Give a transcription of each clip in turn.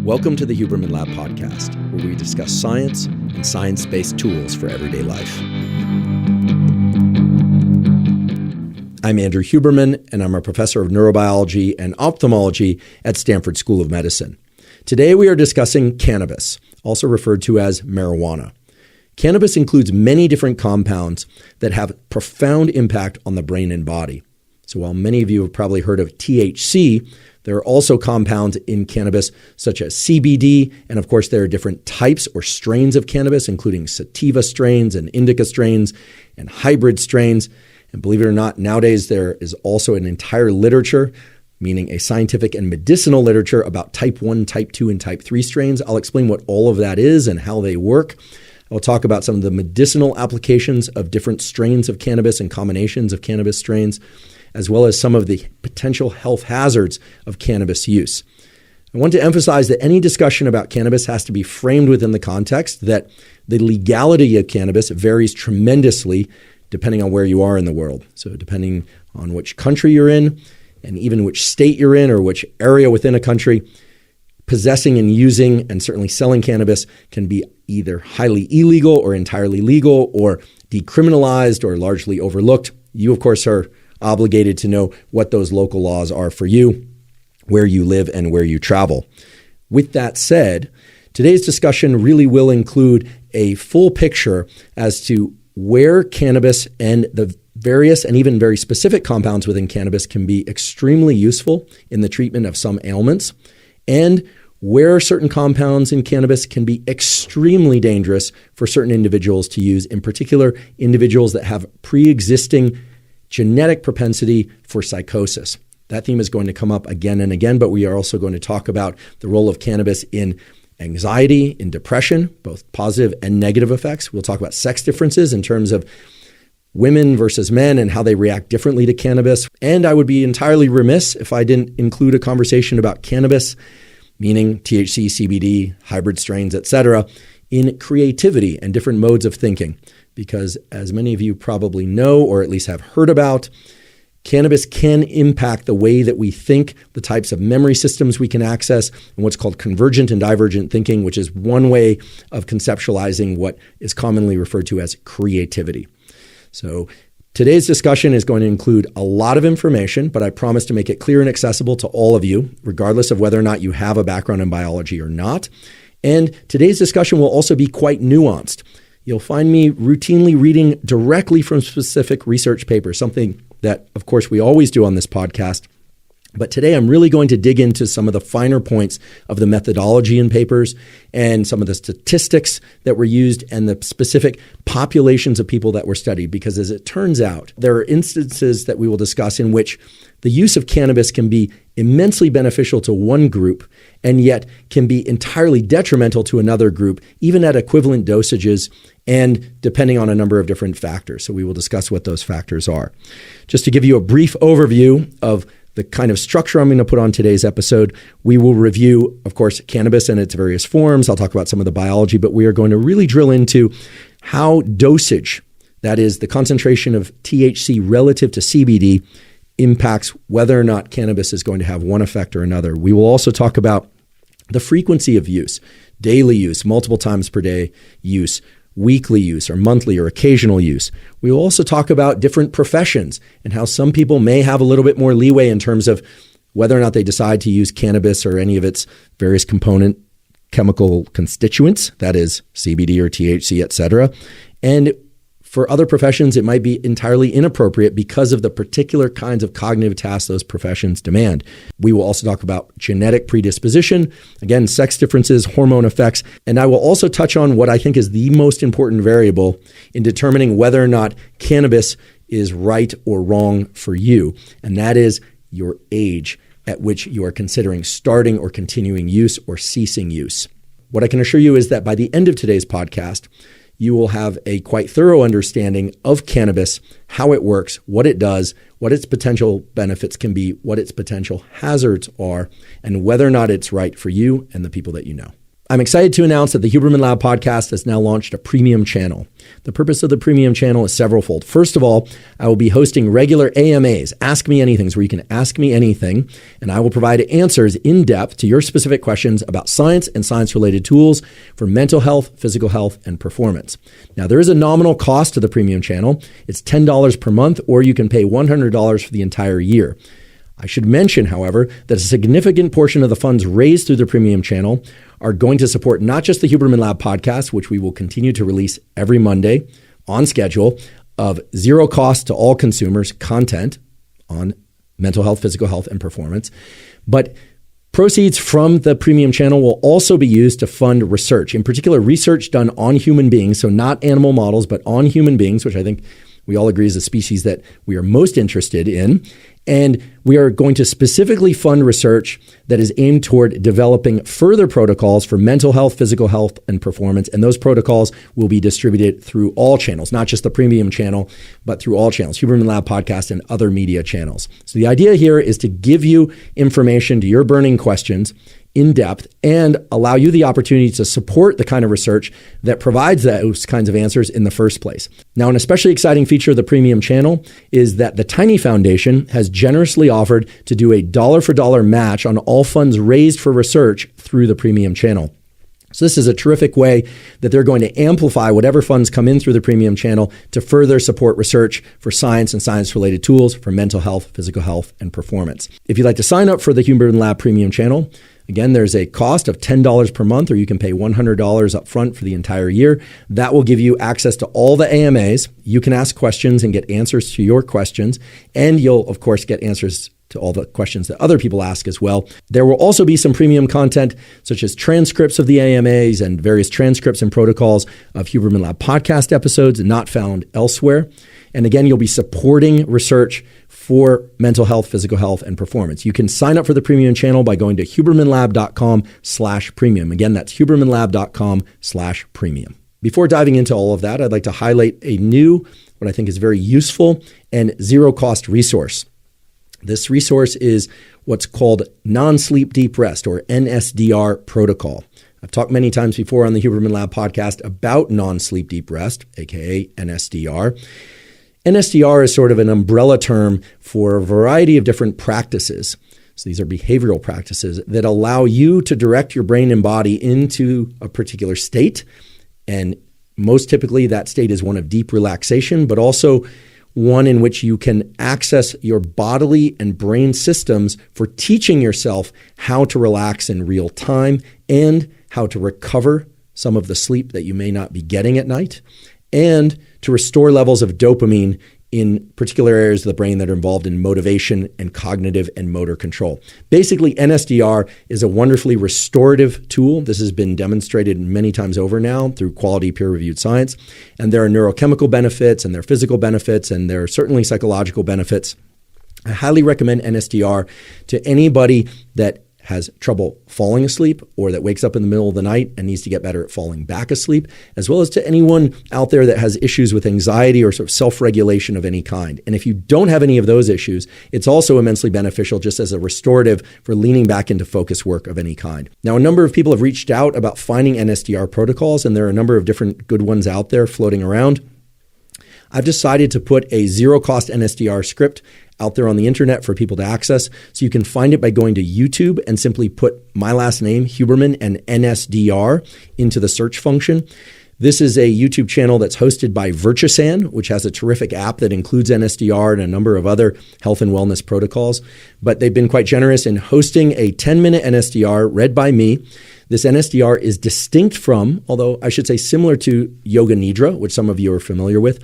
Welcome to the Huberman Lab podcast, where we discuss science and science-based tools for everyday life. I'm Andrew Huberman, and I'm a professor of neurobiology and ophthalmology at Stanford School of Medicine. Today we are discussing cannabis, also referred to as marijuana. Cannabis includes many different compounds that have profound impact on the brain and body. So while many of you have probably heard of THC, there are also compounds in cannabis such as CBD, and of course there are different types or strains of cannabis, including sativa strains and indica strains and hybrid strains. And believe it or not, nowadays there is also an entire literature, meaning a scientific and medicinal literature about type 1, type 2, and type 3 strains. I'll explain what all of that is and how they work. I'll talk about some of the medicinal applications of different strains of cannabis and combinations of cannabis strains, as well as some of the potential health hazards of cannabis use. I want to emphasize that any discussion about cannabis has to be framed within the context that the legality of cannabis varies tremendously depending on where you are in the world. So depending on which country you're in, and even which state you're in or which area within a country, possessing and using and certainly selling cannabis can be either highly illegal or entirely legal or decriminalized or largely overlooked. You, of course, are obligated to know what those local laws are for you, where you live, and where you travel. With that said, today's discussion really will include a full picture as to where cannabis and the various and even very specific compounds within cannabis can be extremely useful in the treatment of some ailments, and where certain compounds in cannabis can be extremely dangerous for certain individuals to use, in particular individuals that have pre-existing genetic propensity for psychosis. That theme is going to come up again and again, but we are also going to talk about the role of cannabis in anxiety, in depression, both positive and negative effects. We'll talk about sex differences in terms of women versus men and how they react differently to cannabis. And I would be entirely remiss if I didn't include a conversation about cannabis, meaning THC, CBD, hybrid strains, etc., in creativity and different modes of thinking. Because as many of you probably know, or at least have heard about, cannabis can impact the way that we think, the types of memory systems we can access, and what's called convergent and divergent thinking, which is one way of conceptualizing what is commonly referred to as creativity. So today's discussion is going to include a lot of information, but I promise to make it clear and accessible to all of you, regardless of whether or not you have a background in biology or not. And today's discussion will also be quite nuanced. You'll find me routinely reading directly from specific research papers, something that, of course, we always do on this podcast. But today I'm really going to dig into some of the finer points of the methodology in papers and some of the statistics that were used and the specific populations of people that were studied. Because as it turns out, there are instances that we will discuss in which the use of cannabis can be immensely beneficial to one group and yet can be entirely detrimental to another group, even at equivalent dosages and depending on a number of different factors. So we will discuss what those factors are. Just to give you a brief overview of the kind of structure I'm going to put on today's episode, we will review, of course, cannabis and its various forms. I'll talk about some of the biology, but we are going to really drill into how dosage, that is the concentration of THC relative to CBD, impacts whether or not cannabis is going to have one effect or another. We will also talk about the frequency of use, daily use, multiple times per day use, weekly use or monthly or occasional use. We will also talk about different professions and how some people may have a little bit more leeway in terms of whether or not they decide to use cannabis or any of its various component chemical constituents, that is CBD or THC, etc. And for other professions, it might be entirely inappropriate because of the particular kinds of cognitive tasks those professions demand. We will also talk about genetic predisposition, again, sex differences, hormone effects, and I will also touch on what I think is the most important variable in determining whether or not cannabis is right or wrong for you, and that is your age at which you are considering starting or continuing use or ceasing use. What I can assure you is that by the end of today's podcast, you will have a quite thorough understanding of cannabis, how it works, what it does, what its potential benefits can be, what its potential hazards are, and whether or not it's right for you and the people that you know. I'm excited to announce that the Huberman Lab podcast has now launched a premium channel. The purpose of the premium channel is severalfold. First of all, I will be hosting regular AMAs, Ask Me Anythings, where you can ask me anything, and I will provide answers in depth to your specific questions about science and science-related tools for mental health, physical health, and performance. Now, there is a nominal cost to the premium channel. It's $10 per month, or you can pay $100 for the entire year. I should mention, however, that a significant portion of the funds raised through the premium channel are going to support not just the Huberman Lab podcast, which we will continue to release every Monday on schedule, of zero cost to all consumers content on mental health, physical health, and performance, but proceeds from the premium channel will also be used to fund research, in particular research done on human beings, so not animal models, but on human beings, which I think we all agree is a species that we are most interested in. And we are going to specifically fund research that is aimed toward developing further protocols for mental health, physical health, and performance. And those protocols will be distributed through all channels, not just the premium channel, but through all channels, Huberman Lab podcast and other media channels. So the idea here is to give you information to your burning questions in depth and allow you the opportunity to support the kind of research that provides those kinds of answers in the first place. Now, an especially exciting feature of the premium channel is that the Tiny Foundation has generously offered to do a dollar-for-dollar match on all funds raised for research through the premium channel. So this is a terrific way that they're going to amplify whatever funds come in through the premium channel to further support research for science and science-related tools for mental health, physical health, and performance. If you'd like to sign up for the Huberman Lab premium channel, again, there's a cost of $10 per month, or you can pay $100 up front for the entire year. That will give you access to all the AMAs. You can ask questions and get answers to your questions, and you'll, of course, get answers to all the questions that other people ask as well. There will also be some premium content, such as transcripts of the AMAs and various transcripts and protocols of Huberman Lab podcast episodes not found elsewhere. And again, you'll be supporting research for mental health, physical health, and performance. You can sign up for the premium channel by going to hubermanlab.com/premium. Again, that's hubermanlab.com/premium. Before diving into all of that, I'd like to highlight a new, what I think is very useful and zero-cost resource. This resource is what's called non-sleep deep rest, or NSDR protocol. I've talked many times before on the Huberman Lab podcast about non-sleep deep rest, aka NSDR. NSDR is sort of an umbrella term for a variety of different practices. So these are behavioral practices that allow you to direct your brain and body into a particular state. And most typically that state is one of deep relaxation, but also one in which you can access your bodily and brain systems for teaching yourself how to relax in real time and how to recover some of the sleep that you may not be getting at night, and to restore levels of dopamine in particular areas of the brain that are involved in motivation and cognitive and motor control. Basically, NSDR is a wonderfully restorative tool. This has been demonstrated many times over now through quality peer-reviewed science. And there are neurochemical benefits, and there are physical benefits, and there are certainly psychological benefits. I highly recommend NSDR to anybody that has trouble falling asleep or that wakes up in the middle of the night and needs to get better at falling back asleep, as well as to anyone out there that has issues with anxiety or sort of self-regulation of any kind. And if you don't have any of those issues, it's also immensely beneficial just as a restorative for leaning back into focus work of any kind. Now, a number of people have reached out about finding NSDR protocols, and there are a number of different good ones out there floating around. I've decided to put a zero-cost NSDR script out there on the internet for people to access. So you can find it by going to YouTube and simply put my last name, Huberman, and NSDR into the search function. This is a YouTube channel that's hosted by Virtusan, which has a terrific app that includes NSDR and a number of other health and wellness protocols. But they've been quite generous in hosting a 10-minute NSDR read by me. This NSDR is distinct from, although I should say similar to Yoga Nidra, which some of you are familiar with.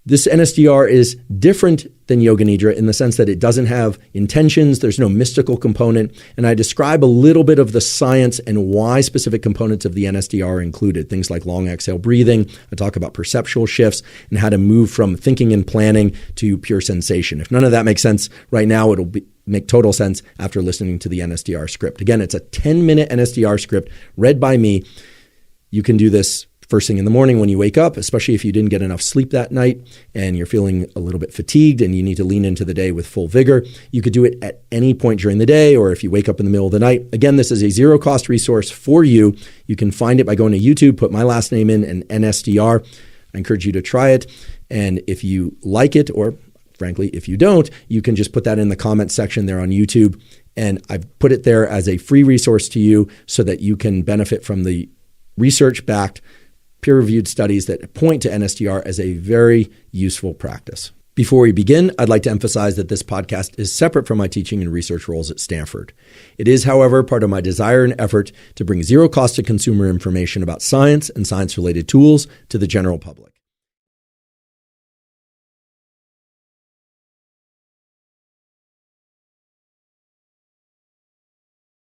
This NSDR is different than Yoga Nidra in the sense that it doesn't have intentions, there's no mystical component, and I describe a little bit of the science and why specific components of the NSDR are included, things like long exhale breathing. I talk about perceptual shifts and how to move from thinking and planning to pure sensation. If none of that makes sense right now, it'll make total sense after listening to the NSDR script. Again, it's a 10-minute NSDR script read by me. You can do this first thing in the morning when you wake up, especially if you didn't get enough sleep that night and you're feeling a little bit fatigued and you need to lean into the day with full vigor. You could do it at any point during the day or if you wake up in the middle of the night. Again, this is a zero-cost resource for you. You can find it by going to YouTube, put my last name in and NSDR. I encourage you to try it. And if you like it, or frankly, if you don't, you can just put that in the comment section there on YouTube. And I've put it there as a free resource to you so that you can benefit from the research-backed, peer-reviewed studies that point to NSDR as a very useful practice. Before we begin, I'd like to emphasize that this podcast is separate from my teaching and research roles at Stanford. It is, however, part of my desire and effort to bring zero-cost to consumer information about science and science-related tools to the general public.